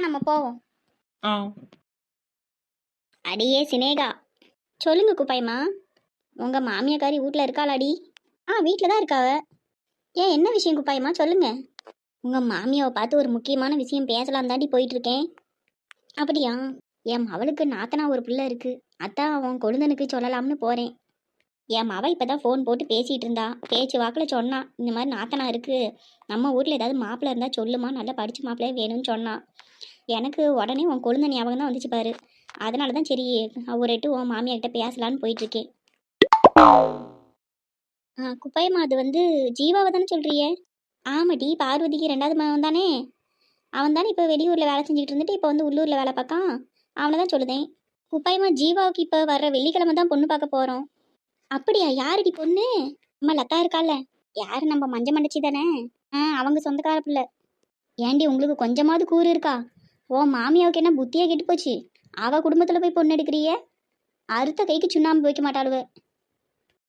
நம்ம போவோம். ஆ அடியே சினேகா, சொல்லுங்க குப்பைமா. உங்க மாமியாக்காரி வீட்டில் இருக்காளாடி? வீட்டில் தான் இருக்காவ. ஏன் என்ன விஷயம் குப்பாயம்மா, சொல்லுங்க. உங்க மாமியாவை பார்த்து ஒரு முக்கியமான விஷயம் பேசலாம் தாண்டி போயிட்டு இருக்கேன். அப்படியா? என் மவளுக்கு நாத்தனா ஒரு பிள்ளை இருக்கு. அதான் அவன் கொழுந்தனுக்கு சொல்லலாம்னு போறேன். என் மவ இப்பதான் ஃபோன் போட்டு பேசிட்டு இருந்தா. பேச்சு வாக்கில் சொன்னா, இந்த மாதிரி நாத்தனா இருக்கு, நம்ம ஊர்ல ஏதாவது மாப்பிள்ளை இருந்தா சொல்லுமா, நல்லா படிச்ச மாப்பிள்ளையே வேணும்னு சொன்னா. எனக்கு உடனே உன் கொழுந்த ஞாபகம் தான் வந்துச்சு பாரு. அதனால தான் சரி ஒரு எட்டு உன் மாமியார்கிட்ட பேசலான்னு போயிட்டு இருக்கேன். குப்பையம்மா, அது வந்து ஜீவாவை தானே சொல்றியே? ஆமாடி, பார்வதிக்கு ரெண்டாவது மகன் தானே. அவன் தானே இப்போ வெளியூரில் வேலை செஞ்சுட்டு இருந்துட்டு இப்போ வந்து உள்ளூரில் வேலை பார்க்கான். அவனை தான் சொல்லுதேன். குப்பாயம்மா, ஜீவாவுக்கு இப்போ வர்ற வெள்ளிக்கிழமை தான் பொண்ணு பார்க்க போகிறோம். அப்படியா? யாருடி பொண்ணு? அம்மா லதா இருக்கால. யாரு? நம்ம மஞ்ச மண்டச்சி தானே. அவங்க சொந்தக்கார பிள்ளை. ஏண்டி, உங்களுக்கு கொஞ்சமாவது கூறு இருக்கா? ஓ மாமியாவுக்கு என்ன புத்தியா கெட்டு போச்சு? அவ குடும்பத்தில் போய் பொண்ணு எடுக்கிறிய? அறுத்த கைக்கு சுண்ணாம்பு வைக்க மாட்டாளுவ.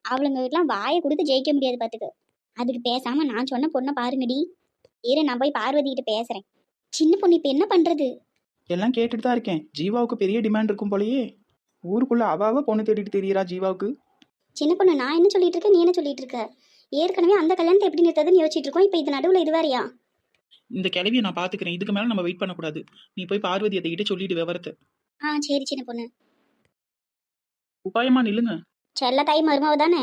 அவளுங்க வீட்டுலாம் வாயை கொடுத்து ஜெயிக்க முடியாது பார்த்துக்க. அதுக்கு பேசாம நான் சொன்ன பொண்ணை பாருங்கடி. இரு, நான் போய் பார்வதி கிட்ட பேசுறேன். சின்ன பொண்ணு இப்ப என்ன பண்றது? எல்லாம் கேட்டுட்டு தான் இருக்கேன். ஜீவாவுக்கு பெரிய டிமாண்ட் இருக்கும் போலயே. ஊருக்குள்ள அவாவ பொண்ணு தேடிட்டு தெரியறா ஜீவாவுக்கு. சின்ன பொண்ணு, நான் என்ன சொல்லிட்டு இருக்கேன், நீ என்ன சொல்லிட்டு இருக்க? ஏற்கனவே அந்த கல்யாணத்தை எப்படி நிறுத்ததுன்னு யோசிச்சுட்டு இருக்கோம். இப்போ இது நடுவில் இது வேறையா? இந்த கிளவியை நான் பாத்துக்கிறேன். இதுக்கு மேல நம்ம வெயிட் பண்ணக்கூடாது. நீ போய் பார்வதி கிட்ட சொல்லிட்டு விவரத்தை. சரி சின்ன பொண்ணு. உபாயமா நில்லுங்க. செல்ல தாய் மருமாவ தானே?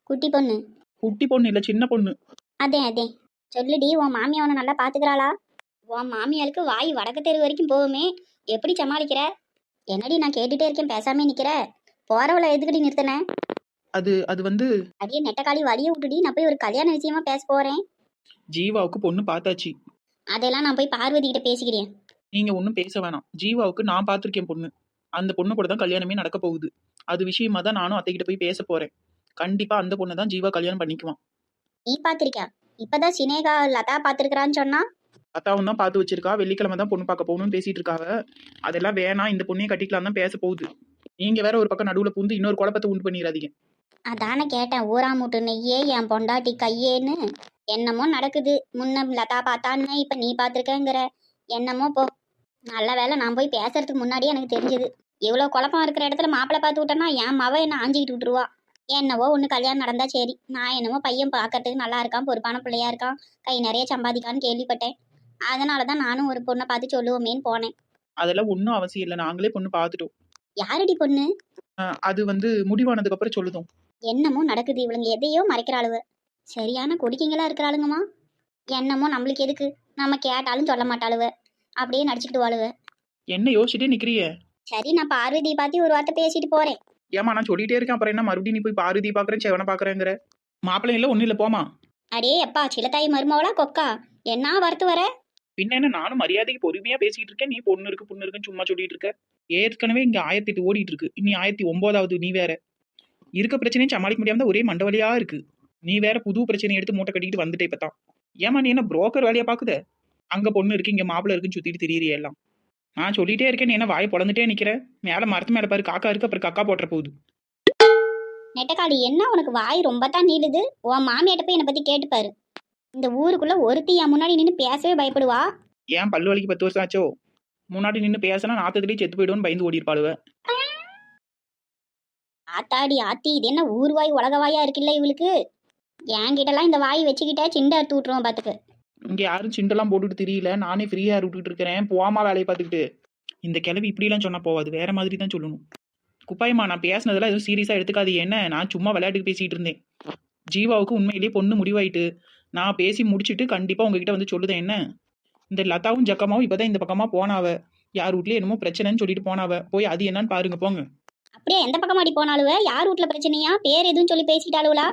குட்டி பொண்ணு. குட்டி பொண்ணு இல்ல, சின்ன பொண்ணு. அதே சொல்லுடி, உன் மாமியா உன்னை நல்லா பாத்துக்கிறாளா? உன் மாமியாளுக்கு வாய் வடக்கு தெரு வரைக்கும் போகுமே, எப்படி சமாளிக்கிற? என்னடி நான் கேட்டுட்டே இருக்கேன், பேசாமே நிக்கிற? போறவளை எதுக்கடி நிறுத்தின? அது வந்து அடியே நெட்டக்காளி, வழிய விட்டுடி. நான் போய் ஒரு கல்யாண விஷயமா பேச போறேன். ஜீவாவுக்கு பொண்ணு பார்த்தாச்சு. அதெல்லாம் நான் போய் பார்வதி கிட்ட பேசிக்கிறேன். நீங்க ஒன்றும் பேச வேணாம். ஜீவாவுக்கு நான் பார்த்துருக்கேன் பொண்ணு. அந்த பொண்ணு கூட தான் கல்யாணமே நடக்க போகுது. அது விஷயமா தான் நானும் அத்தைகிட்ட போய் பேச போறேன். கண்டிப்பா அந்த பொண்ணை தான் ஜீவா கல்யாணம் பண்ணிக்குவான். நீ பாத்திருக்கா? இப்பதான் சினேகா லதா பாத்துருக்கான்னு சொன்னா. அத்தாவும் தான் பார்த்து வச்சிருக்கா. வெள்ளிக்கிழமை தான் பொண்ணு பார்க்க போகணும்னு பேசிட்டு இருக்காவ. அதெல்லாம் வேணாம், இந்த பொண்ணையே கட்டிக்கலாம் தான் பேச போகுது. நீங்க வேற ஒரு பக்கம் நடுவுல பூந்து இன்னொரு குழப்பத்தை உண்டு பண்ணிடாதீங்க. அதானே கேட்டேன், ஊராமூட்டு நெய்யே என் பொண்டாட்டி கையேன்னு. என்னமோ நடக்குது. முன்ன லதா பார்த்தான்னு இப்ப நீ பாத்திருக்கங்கிற. என்னமோ போ. நல்ல வேலை நான் போய் பேசுறதுக்கு முன்னாடியே எனக்கு தெரிஞ்சது. இவ்வளவு குழப்பம் இருக்கிற இடத்துல மாப்பிள்ளை பார்த்து விட்டேன்னா என் மவ என்ன ஆஞ்சிக்கிட்டு விட்டுருவா. என்னவோ ஒன்று கல்யாணம் நடந்தா சரி. நான் என்னமோ பையன் பார்க்கறதுக்கு நல்லா இருக்கான், பொறுப்பான பிள்ளையா இருக்கான், கை நிறைய சம்பாதிக்கான்னு கேள்விப்பட்டேன். அதனாலதான் நானும் ஒரு பொண்ணை பார்த்து சொல்லுவோமேன்னு போனேன். அதெல்லாம் ஒன்றும் அவசியம் இல்லை. நாங்களே பொண்ணு பார்த்துட்டோம். யாரடி பொண்ணு? அது வந்து முடிவானதுக்கு அப்புறம் சொல்லுதோம். என்னமோ நடக்குது. இவளுங்க எதையோ மறைக்கிறாளுவ. சரியான கொடிக்கிங்களா இருக்கிறாளுங்கம்மா. என்னமோ நம்மளுக்கு எதுக்கு, நம்ம கேட்டாலும் சொல்ல மாட்டாளுவ. அப்படியே நடிச்சுக்கிட்டு வாழுவ. என்ன யோசிச்சுட்டே நிக்கிறிய? சரி, நான் பார்வதியை பார்த்து ஒரு வார்த்தை பேசிட்டு போறேன். ஏமா நான் சொல்லிட்டே இருக்கேன், அப்புறம் என்ன மறுபடியும் நீ போய் பார்வதி பாக்குறேன் செவனை பாக்குறேங்கிற? மாப்பிள்ளை இல்ல ஒன்னும் இல்ல, போமா. அடே அப்பா, சிலத்தாய் மருமவளா கொக்கா, என்ன வரத்து வர? பின்ன என்ன, நானும் மரியாதைக்கு பொறுமையா பேசிட்டு இருக்கேன். நீ பொண்ணு இருக்கு பொண்ணு இருக்குன்னு சும்மா சொல்லிட்டு இருக்க. ஏற்கனவே இங்க 1008 ஓடிட்டு இருக்கு. இனி 1009வது நீ வேற. இருக்க பிரச்சனையும் சமாளிக்க முடியாம ஒரே மண்டவலியா இருக்கு. நீ வேற புது பிரச்சனை எடுத்து மூட்டை கட்டிட்டு வந்துட்டே இப்பதான். ஏமா நீ என்ன புரோக்கர் வேலையா பாக்குத? அங்க பொண்ணு இருக்கு இங்க மாப்பிள்ளை இருக்குன்னு சுத்திட்டு திரியறிய எல்லாம். நான் சொல்லிட்டே இருக்கேன், நீ என்ன வாயை பொழந்துட்டே நிக்கிற? மேல மரத்து மேல பாரு காக்கா இருக்கு, அப்புறம் கக்கா போட்டுற போகுது. நெட்டக்காளி, என்ன உனக்கு வாய் ரொம்ப தான் நீளுது? உன் மாமியாட்ட போய் என்னை பத்தி கேட்டுப்பாரு. இந்த ஊருக்குள்ள ஒருத்தி என் முன்னாடி நின்று பேசவே பயப்படுவா. ஏன் பல்லு வலிக்கு 10 வருஷம் ஆச்சோ? முன்னாடி நின்று பேசினா நாத்தத்திலேயே செத்து போயிடுவோன்னு பயந்து ஓடி இருப்பாளுவ. ஆத்தாடி ஆத்தி, இது என்ன ஊர்வாய் உலகவாயா இருக்குல்ல இவளுக்கு? என்கிட்டலாம் இந்த வாய் வச்சுக்கிட்டே சிண்டை அறுத்து விட்டுருவோம் பாத்துக்கு. இங்க யாரும் சிண்டெல்லாம் போட்டுட்டு தெரியல. நானே ஃப்ரீயா விட்டுட்டு இருக்கிறேன். போவாமா வேலையை பார்த்துக்கிட்டு. இந்த கிளவி இப்படிலாம் சொன்னா போவாது, வேற மாதிரி தான் சொல்லணும். குப்பாயம்மா, நான் பேசினதெல்லாம் எதுவும் சீரியஸா எடுத்துக்காது. என்ன, நான் சும்மா விளையாட்டுக்கு பேசிட்டு இருந்தேன். ஜீவாவுக்கு உண்மையிலேயே பொண்ணு முடிவாயிட்டு நான் பேசி முடிச்சுட்டு கண்டிப்பா உங்ககிட்ட வந்து சொல்லுதேன். என்ன, இந்த லதாவும் ஜக்கமாவும் இப்பதான் இந்த பக்கமா போனாவ. யார் வீட்லயே என்னமோ பிரச்சனைன்னு சொல்லிட்டு போனாவ. போய் அது என்னன்னு பாருங்க போங்க. அப்படியே எந்த பக்கம் அடி போனாலுவ? யார் வீட்டுல பிரச்சனையா? பேர் எதுவும் சொல்லி பேசிட்டாளுவலா?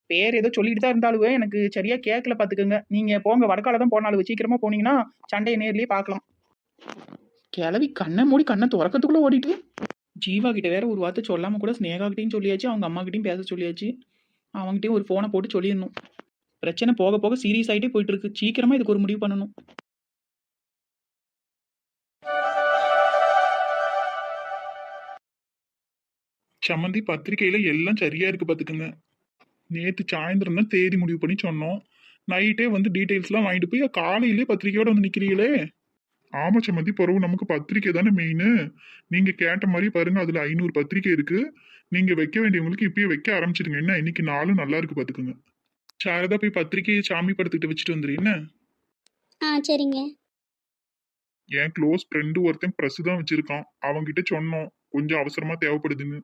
பேர் ஏதோ சொல்லிட்டு தான் இருந்தாலுவே எனக்கு சரியா கேட்கல பாத்துக்கோங்க. நீங்க போங்க, வடக்கால தான் போனாலும் சீக்கிரமா போனீங்கன்னா சண்டையை நேர்லயே பார்க்கலாம். கிளவி கண்ணை மூடி கண்ணை துறக்கத்துக்குள்ள ஓடிட்டு. ஜீவா கிட்ட வேற ஒரு வார்த்தை சொல்லாம கூட ஸ்னேகா கிட்டையும் சொல்லியாச்சு, அவங்க அம்மா கிட்டையும் பேச சொல்லியாச்சு. அவங்ககிட்டயும் ஒரு போனை போட்டு சொல்லிடணும். பிரச்சனை போக போக சீரியஸ் ஆகிட்டே போயிட்டு இருக்கு. சீக்கிரமா இதுக்கு ஒரு முடிவு பண்ணணும். சம்மந்தி, பத்திரிக்கையில எல்லாம் சரியா இருக்கு பாத்துக்கோங்க. நேத்து சாயந்தரம் தான் தேதி முடிவு பண்ணி சொன்னோம். நைட்டே வந்து டீடைல்ஸ்லாம் வாங்கிட்டு போய் காலையிலே பத்திரிக்கையோட வந்து நிக்கிறீங்களே. ஆமா சம்மந்தி, பிறகு நமக்கு பத்திரிக்கை தானே மெயின். நீங்க கேட்ட மாதிரி பாருங்க, அதுல 500 பத்திரிக்கை இருக்கு. நீங்க வைக்க வேண்டியவங்களுக்கு இப்பயே வைக்க ஆரம்பிச்சிடுங்க. என்ன இன்னைக்கு நாளும் நல்லா இருக்கு பாத்துக்கோங்க. சாரதா போய் பத்திரிக்கையை சாமி படத்துக்கிட்ட வச்சுட்டு வந்துரு என்ன. ஆ சரிங்க. என் க்ளோஸ் ஃப்ரெண்டு ஒருத்தன் ப்ரெஸ் தான் வச்சிருக்கான். அவன்கிட்ட சொன்னோம் கொஞ்சம் அவசரமா தேவைப்படுதுன்னு.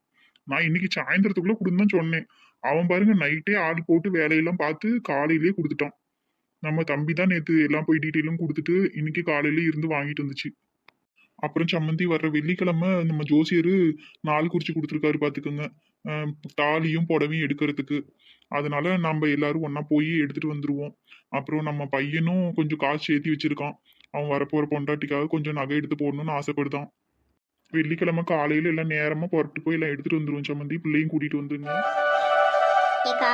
நான் இன்னைக்கு சாயந்தரத்துக்குள்ள கொடுன்னு தான் சொன்னேன். அவன் பாருங்க நைட்டே ஆள் போட்டு வேலையெல்லாம் பார்த்து காலையிலேயே கொடுத்துட்டான். நம்ம தம்பி தான் நேத்து எல்லாம் போய் டீட்டெயிலும் கொடுத்துட்டு இன்னைக்கு காலையில இருந்து வாங்கிட்டு வந்துச்சு. அப்புறம் சம்மந்தி வர்ற வெள்ளிக்கிழமை நம்ம ஜோசியர் நாள் குறிச்சு கொடுத்துருக்காரு பாத்துக்கோங்க. அஹ் தாலியும் புடவையும் எடுக்கிறதுக்கு. அதனால நம்ம எல்லாரும் ஒண்ணா போய் எடுத்துட்டு வந்துருவோம். அப்புறம் நம்ம பையனும் கொஞ்சம் காசு சேர்த்தி வச்சிருக்கான். அவன் வரப்போற பொண்டாட்டிக்காக கொஞ்சம் நகை எடுத்து போடணும்னு ஆசைப்படுதான். வெள்ளிக்கிழமை காலையில எல்லாம் நேரமா புறப்பட்டு போய் எல்லாம் எடுத்துட்டு வந்துருவோம் சம்மந்தி. பிள்ளையும் கூட்டிட்டு வந்துருங்க. ஏக்கா,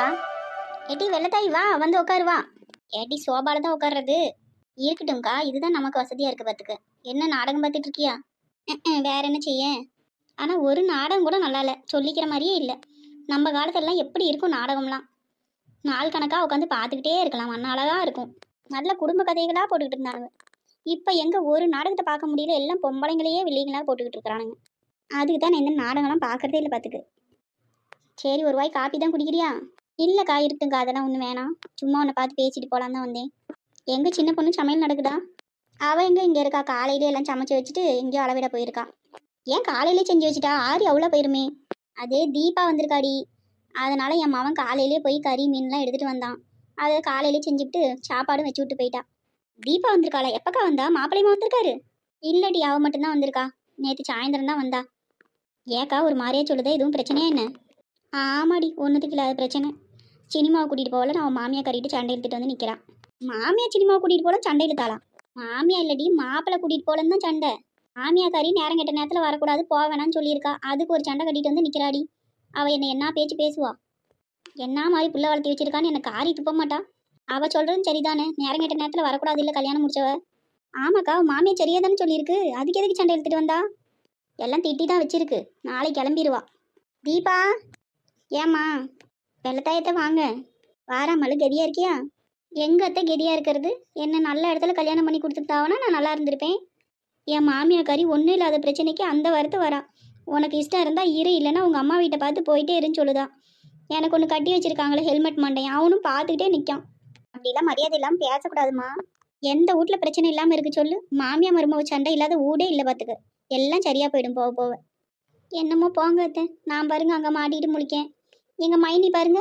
ஏட்டி வெள்ளத்தாய் வா, வந்து உட்காரு வா. ஏட்டி சோபால தான் உட்கார்றது. இருக்கட்டும்க்கா, இதுதான் நமக்கு வசதியா இருக்கு பாத்துக்க. என்ன நாடகம் பார்த்துட்டு இருக்கியா? வேற என்ன செய்ய? ஆனா ஒரு நாடகம் கூட நல்லா இல்ல, சொல்லிக்கிற மாதிரியே இல்ல. நம்ம காலத்துலலாம் எப்படி இருக்கும் நாடகம்லாம்? நாள் கணக்கா உட்காந்து பார்த்துக்கிட்டே இருக்கலாம், அழகா இருக்கும். நல்ல குடும்ப கதைகளா போட்டுக்கிட்டு இருந்தாங்க. இப்ப எங்க ஒரு நாடகத்தை பார்க்க முடியல, எல்லாம் பொம்பளைங்களையே வில்லிங்களா போட்டுக்கிட்டு இருக்கிறானுங்க. அதுக்கு தான் நான் இந்த நாடகம்லாம் பார்க்கறதே இல்லை பாத்துக்கு. சரி, ஒரு வாய் காப்பி தான் குடிக்கிறியா? இல்லக்கா, இருக்குங்க, அதெல்லாம் ஒன்றும் வேணாம். சும்மா உன்னை பார்த்து பேசிட்டு போலான்னு தான் வந்தேன். எங்க சின்ன பொண்ணு சமையல் நடக்குதா? அவ எங்க இங்க இருக்கா? காலையிலே எல்லாம் சமைச்சு வச்சுட்டு எங்கேயோ அளவிட போயிருக்கா. ஏன் காலையிலே செஞ்சு வச்சுட்டா? ஆறி அவ்வளோ போயிருமே. அதே தீபா வந்திருக்காடி. அதனால என் மவன் காலையிலே போய் கறி மீன்லாம் எடுத்துட்டு வந்தான். அதை காலையிலே செஞ்சுட்டு சாப்பாடும் வச்சு விட்டு போயிட்டா. தீபா வந்திருக்காளா? எப்பக்கா வந்தா? மாப்பிள்ளையமா வந்திருக்காரு? இல்லடி, அவ மட்டும்தான் வந்திருக்கா. நேற்று சாயந்தரம் தான் வந்தா. ஏக்கா ஒரு மாதிரியா சொல்லுதே, எதுவும் பிரச்சனையா என்ன? ஆமாடி, ஒன்றுத்துக்கு இல்லாத பிரச்சனை. சினிமாவை கூட்டிகிட்டு போகல, நான் மாமியா கறிட்டு சண்டை எடுத்துட்டு வந்து நிற்கிறான். மாமியா சினிமாவை கூட்டிகிட்டு போகல சண்டை இழுத்தாளா? மாமியா இல்லடி, மாப்பிள்ளை கூட்டிகிட்டு போகலன்னு தான் சண்டை. மாமியா கறி நேரம் கெட்ட நேரத்தில் வரக்கூடாது, போக வேணாம்னு சொல்லியிருக்கா. அதுக்கு ஒரு சண்டை கட்டிட்டு வந்து நிற்கிறாடி. அவள் என்ன பேச்சு பேசுவா? என்ன மாதிரி புள்ள வளர்த்தி வச்சிருக்கான்னு எனக்கு காரி துப்ப மாட்டா. அவள் சொல்கிறதும் சரிதானே, நேரம் கெட்ட நேரத்தில் வரக்கூடாது இல்லை கல்யாணம் முடிச்சவ. ஆமாக்கா, மாமியா சரியா தானே சொல்லியிருக்கு. அதுக்கு எதுக்கு சண்டை எடுத்துட்டு வந்தா? எல்லாம் திட்டி தான் வச்சிருக்கு, நாளைக்கு கிளம்பிடுவா. தீபா, ஏம்மா? வெள்ளத்தாயத்தை வாங்க. வாராமலு கெதியா இருக்கியா? எங்க அத்தை கெதியா இருக்கிறது? என்ன நல்ல இடத்துல கல்யாணம் பண்ணி கொடுத்துட்டாவனா நான் நல்லா இருந்திருப்பேன். என் மாமியா கறி ஒன்றும் இல்லாத பிரச்சனைக்கு அந்த வரத்து வரா. உனக்கு இஷ்டம் இருந்தா இரு, இல்லைன்னா உங்க அம்மா வீட்டை பார்த்து போயிட்டே இருன்னு சொல்லுதா. எனக்கு ஒன்று கட்டி வச்சிருக்காங்களே ஹெல்மெட் மண்டையன், அவனும் பார்த்துக்கிட்டே நிற்கான். அப்படிலாம் மரியாதை இல்லாமல் பேசக்கூடாதுமா. எந்த வீட்டில் பிரச்சனை இல்லாமல் இருக்கு சொல்லு? மாமியா மருமக சண்டை இல்லாத ஊடே இல்லை பார்த்துக்க. எல்லாம் சரியா போயிடும் போக போக. என்னமோ போங்க அத்தை. நான் பாருங்க அங்கே மாட்டிட்டு முழிக்கேன். எங்க மைனி பாருங்க,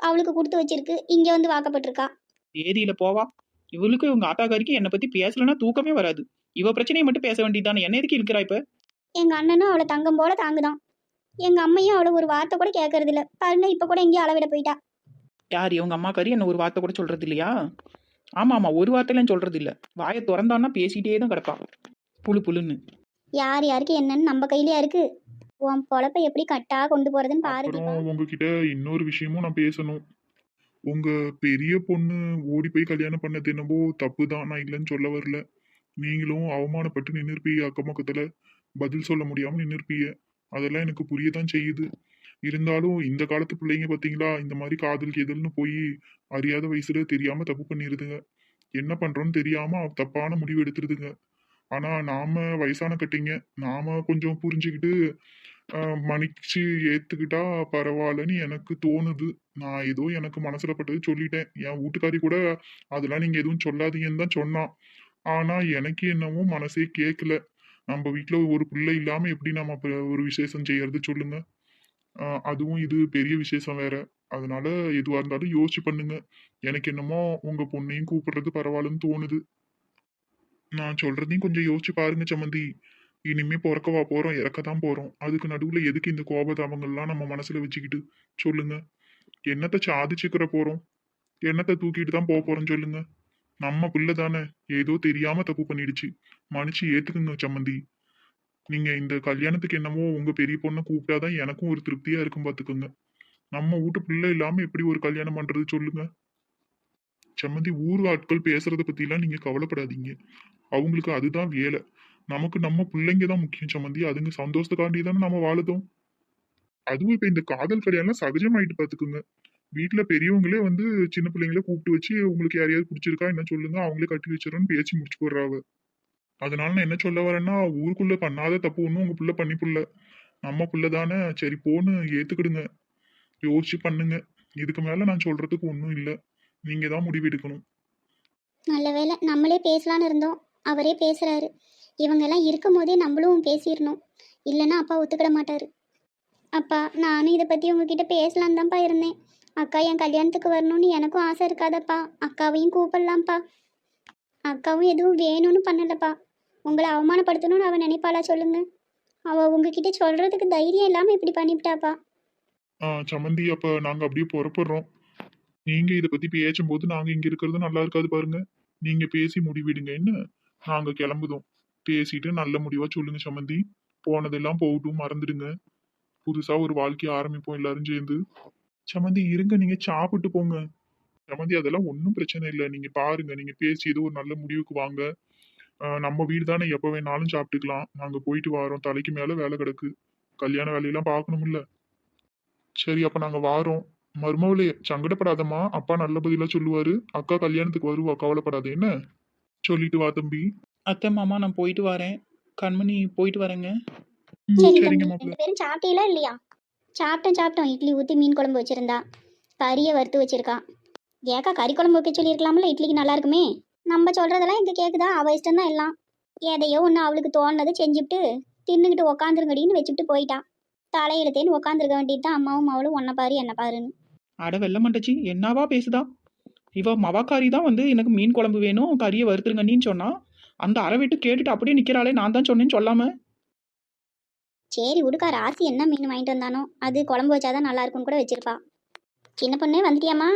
அவளுக்கு கொடுத்து வச்சிருக்கு, இங்கே வந்து வாக்கப்பட்டிருக்கா. தேதியில போவா. இவளுக்கு இவங்க ஆத்தாக்காரிக்கு என்னை பத்தி பேசலன்னா தூக்கமே வராது. இவ பிரச்சனையை மட்டும் பேச வேண்டியதானே, என்ன எதுக்கு இருக்கிறா இப்ப? எங்க அண்ணனும் அவளை தங்கம் போல தாங்குதான். எங்க அம்மையும் அவளை ஒரு வார்த்தை கூட கேட்கறது இல்ல. பாருங்க இப்ப கூட எங்கேயும் அளவிட போயிட்டா. யார் இவங்க அம்மாக்காரி என்ன ஒரு வார்த்தை கூட சொல்றது இல்லையா? ஆமா ஆமா, ஒரு வார்த்தையெல்லாம் சொல்றது இல்ல. வாயை திறந்தான்னா பேசிட்டே தான் கிடப்பா, புழு புழுன்னு. யார் யாருக்கு என்னன்னு நம்ம கையிலயா இருக்கு? உன் பொழப்ப எப்படி கட்டா கொண்டு போறதுன்னு பாரு தீபா. அப்புறம் உங்ககிட்ட இன்னொரு விஷயமும் நான் பேசணும். உங்க பெரிய பொண்ணு ஓடி போய் கல்யாணம் பண்ணது என்னவோ தப்பு தான், நான் இல்லைன்னு சொல்ல வரல. நீங்களும் அவமானப்பட்டு நின்னுருப்பீங்க, அக்கம் பக்கத்துல பதில் சொல்ல முடியாம நின்னுருப்பீங்க. அதெல்லாம் எனக்கு புரியதான் செய்யுது. இருந்தாலும் இந்த காலத்து பிள்ளைங்க பாத்தீங்களா, இந்த மாதிரி காதல் எதல்னு போய் அறியாத வயசுல தெரியாம தப்பு பண்ணிருதுங்க. என்ன பண்றோம்னு தெரியாம தப்பான முடிவு எடுத்துருதுங்க. ஆனா நாம வயசான கட்டிங்க, நாம கொஞ்சம் புரிஞ்சுக்கிட்டு மன்னிச்சு ஏத்துக்கிட்டா பரவாயில்லன்னு எனக்கு தோணுது. நான் ஏதோ எனக்கு மனசுல பட்டது சொல்லிட்டேன். என் வீட்டுக்காரி கூட அதெல்லாம் நீங்க எதுவும் சொல்லாதீங்கன்னு தான் சொன்னா. ஆனா எனக்கு என்னவோ மனசே கேட்கல. நம்ம வீட்ல ஒரு பிள்ளை இல்லாம எப்படி நம்ம ஒரு விசேஷம் செய்யறது சொல்லுங்க. அதுவும் இது பெரிய விசேஷம் வேற. அதனால எதுவா இருந்தாலும் யோசிச்சு பண்ணுங்க. எனக்கு என்னமோ உங்க பொண்ணையும் கூப்பிடுறது பரவாயில்லன்னு தோணுது. நான் சொல்றதையும் கொஞ்சம் யோசிச்சு பாருங்க சம்மந்தி. இனிமே பொறக்கவா போறோம், இறக்கத்தான் போறோம். அதுக்கு நடுவுல எதுக்கு இந்த கோபதாபங்கள்லாம் நம்ம மனசுல வச்சுக்கிட்டு சொல்லுங்க. என்னத்த சாதிச்சுக்கிற போறோம்? என்னத்த தூக்கிட்டு தான் போறோம் சொல்லுங்க. நம்ம பிள்ளை தானே, ஏதோ தெரியாம தப்பு பண்ணிடுச்சு. மன்னிச்சு ஏத்துக்குங்க சம்மந்தி. நீங்க இந்த கல்யாணத்துக்கு என்னமோ உங்க பெரிய பொண்ணை கூப்பிட்டாதான் எனக்கும் ஒரு திருப்தியா இருக்கும் பாத்துக்கோங்க. நம்ம வீட்டு பிள்ளை இல்லாம எப்படி ஒரு கல்யாணம் பண்றது சொல்லுங்க. சம்மந்தி, ஊர் ஆட்கள் பேசுறத பத்திலாம் நீங்க கவலைப்படாதீங்க. அவங்களுக்கு அதுதான் வேலை. நமக்கு நம்ம பிள்ளைங்க தான் முக்கியம் சம்மந்தி. அதுங்க சந்தோஷத்துக்காண்டி தானே நம்ம வாழுதோம். அதுவும் இப்ப இந்த காதல் கல்யாணம் சகஜமாயிட்டு பாத்துக்குங்க. வீட்டுல பெரியவங்களே வந்து சின்ன பிள்ளைங்கள கூப்பிட்டு வச்சு உங்களுக்கு யாரையாவது பிடிச்சிருக்கா என்ன சொல்லுங்க, அவங்களே கட்டி வச்சிடறோம்னு பேச்சு முடிச்சு போடுறாவ. அதனால நான் என்ன சொல்ல வரேன்னா, ஊருக்குள்ள பண்ணாத தப்பு ஒன்றும் உங்க புள்ள பண்ணி புள்ள. நம்ம புள்ள தானே, சரி போன்னு ஏத்துக்கிடுங்க. யோசிச்சு பண்ணுங்க. இதுக்கு மேல நான் சொல்றதுக்கு ஒன்றும் இல்லை. நீங்க தான் முடிவு எடுக்கணும். நல்ல வேளை நம்மளே பேசலான்னு இருந்தோம், அவரே பேசுறாரு. இவங்கெல்லாம் இருக்கும் போதே நம்மளும் பேசிடணும், இல்லைன்னா அப்பா ஒத்துக்கிட மாட்டாரு. அப்பா, நானும் இதை பற்றி உங்ககிட்ட பேசலான்னு தான்ப்பா இருந்தேன். அக்கா என் கல்யாணத்துக்கு வரணும்னு எனக்கும் ஆசை இருக்காதப்பா. அக்காவையும் கூப்பிடலாம்ப்பா. அக்காவும் எதுவும் வேணும்னு பண்ணலப்பா. உங்களை அவமானப்படுத்தணும்னு அவள் நினைப்பாளா சொல்லுங்க? அவள் உங்ககிட்ட சொல்கிறதுக்கு தைரியம் இல்லாமல் இப்படி பண்ணிவிட்டாப்பா. சம்மந்தி, அப்ப நாங்க அப்படியே புறப்படுறோம். நீங்க இதை பத்தி பேசும்போது நாங்க இங்க இருக்கிறது நல்லா இருக்காது பாருங்க. நீங்க பேசி முடிவிடுங்க என்ன. நாங்க கிளம்புதோம். பேசிட்டு நல்ல முடிவா சொல்லுங்க சம்மந்தி. போனதெல்லாம் போகட்டும், மறந்துடுங்க. புதுசா ஒரு வாழ்க்கைய ஆரம்பிப்போம் எல்லாரும் சேர்ந்து. சம்மந்தி இருங்க, நீங்க சாப்பிட்டு போங்க. சம்மந்தி அதெல்லாம் ஒன்றும் பிரச்சனை இல்லை. நீங்க பாருங்க, நீங்க பேசி ஏதோ ஒரு நல்ல முடிவுக்கு வாங்க. நம்ம வீடு தானே, எப்ப வேணாலும் சாப்பிட்டுக்கலாம். நாங்க போயிட்டு வாரோம். தலைக்கு மேல வேலை கிடக்கு. கல்யாண வேலையெல்லாம் பார்க்கணும்ல. சரி, அப்ப நாங்க வாரோம். மருமவளே சங்கடப்படாதம்மா, அப்பா நல்ல பதிலா சொல்லுவாரு. அக்கா கல்யாணத்துக்கு வருவா, கவலைப்படாத என்ன. சொல்லிட்டு வா தம்பி. அத்தை மாமா நான் போயிட்டு வரேன். கண்மணி போயிட்டு வரேங்க. சரி சரிங்க தம்பி, மாப்பிள்ள. 2 பேரும் சாப்பிட்டீங்களா இல்லையா? சாப்பிட்டோம். இட்லி ஊற்றி மீன் குழம்பு வச்சுருந்தா, கறியை வறுத்து வச்சிருக்கா. ஏக்கா கறி குழம்பு வைக்க சொல்லியிருக்கலாம்ல, இட்லிக்கு நல்லா இருக்குமே. நம்ம சொல்கிறதெல்லாம் எங்கே கேட்குதா? அவள் இஷ்டம்தான் எல்லாம். எதையோ ஒன்று அவளுக்கு தோணுனதை செஞ்சுவிட்டு தின்னுக்கிட்டு உக்காந்துருங்கடின்னு வச்சுட்டு போயிட்டா. தலையிலத்தேன்னு உக்காந்துருக்க வேண்டியது தான். அம்மாவும் அவளும் ஒன்றை பாரு என்ன பாருன்னு. அட வெள்ள மண்டச்சி, என்னவா பேசுதா? இவ மவாக்காரி தான் வந்து எனக்கு மீன் குழம்பு வேணும், கறியை வறுத்துருங்கன்னு சொன்னா. அந்த அரை விட்டு கேட்டுட்டு அப்படியே நிக்கிறாளே, நான் தான் சொன்னேன்னு சொல்லாம. சரி விடுக்கா, ராசி என்ன மீன் வாங்கிட்டு வந்தானோ அது குழம்பு வச்சாதான் நல்லா இருக்கும்னு கூட வச்சிருப்பா. சின்ன பொண்ணு வந்துட்டியாம்மா?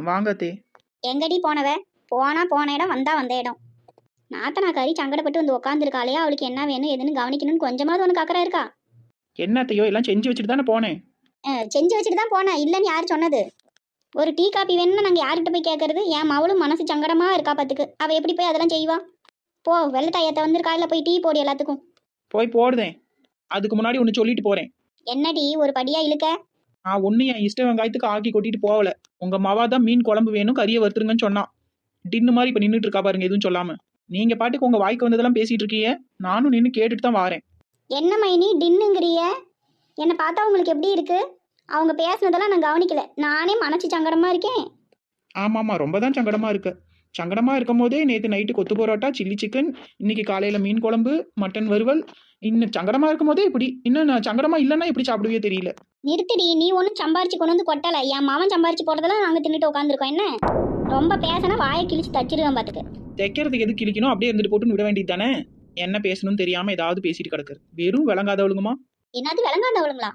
வாங்க அத்தே. எங்கடி போனவ? போன இடம் வந்த இடம். நாத்தனா கறி சங்கடப்பட்டு வந்து உக்காந்துருக்காளே, அவளுக்கு என்ன வேணும் எதுன்னு கவனிக்கணும்னு கொஞ்சமாவது உனக்கு அக்கறை இருக்கா? என்ன அத்தையோ, எல்லாம் செஞ்சு வச்சுட்டு தானே போனேன். செஞ்சு வச்சுட்டு தான் போனேன், இல்லைன்னு யார் சொன்னது? ஒரு டீ காப்பி வேணும்னு நாங்கள் யார்கிட்ட போய் கேட்கறது? என் மவளும் மனசு சங்கடமாக இருக்கா பார்த்துக்கு. அவள் எப்படி போய் அதெல்லாம் செய்வா? போ, வெள்ளத்தாயத்தை வந்திருக்காயில, போய் டீ போடு எல்லாத்துக்கும். போய் போடுதேன். அதுக்கு முன்னாடி ஒன்று சொல்லிட்டு போறேன். என்னடி ஒரு படியா இழுக்க? நான் ஒன்று என் இஷ்ட வெங்காயத்துக்கு ஆக்கி கொட்டிட்டு போகல. உங்க மாவா தான் மீன் குழம்பு வேணும், கறியை வறுத்துருங்கன்னு சொன்னா. டின்னு மாதிரி இப்போ நின்றுட்டு இருக்கா பாருங்க, எதுவும் சொல்லாம. நீங்க பாட்டுக்கு உங்க வாய்க்கு வந்ததெல்லாம் பேசிட்டு இருக்கீங்க. நானும் நின்று கேட்டுட்டு தான் வாரேன். என்ன மைனி டின்னுங்கிறிய? என்னை பார்த்தா உங்களுக்கு எப்படி இருக்கு? அவங்க பேசுனதெல்லாம் நான் கவனிக்கல, நானே மனசு சங்கடமாக இருக்கேன். ஆமாம்மா, ரொம்ப தான் சங்கடமா இருக்கு. சங்கடமா இருக்கும் போதே நேற்று நைட்டு கொத்து பரோட்டா, சில்லி சிக்கன், இன்னைக்கு காலையில மீன் குழம்பு, மட்டன் வறுவல். இன்னும் சங்கடமா இருக்கும் போதே இப்படி. இன்னும் நான் சங்கடமா இல்லைன்னா எப்படி சாப்பிடுவே தெரியல. நிறுத்திடி, நீ ஒன்றும் சம்பாரிச்சு கொண்டு வந்து கொட்டலை. என் மாமன் சம்பாரிச்சு போட்டதெல்லாம் நாங்கள் தின்னுட்டு உட்காந்துருக்கோம். என்ன ரொம்ப பேசினா வாயை கிழிச்சு தச்சிருவேன் பார்த்துக்கு. தைக்கிறதுக்கு எது கிழிக்கணும், அப்படியே இருந்துட்டு போட்டு விட வேண்டியது தானே. என்ன பேசணும்னு தெரியாம ஏதாவது பேசிட்டு கிடக்குது. வெறும் விளங்காதவளுங்கம்மா. என்னது விளங்காதவளுங்களா?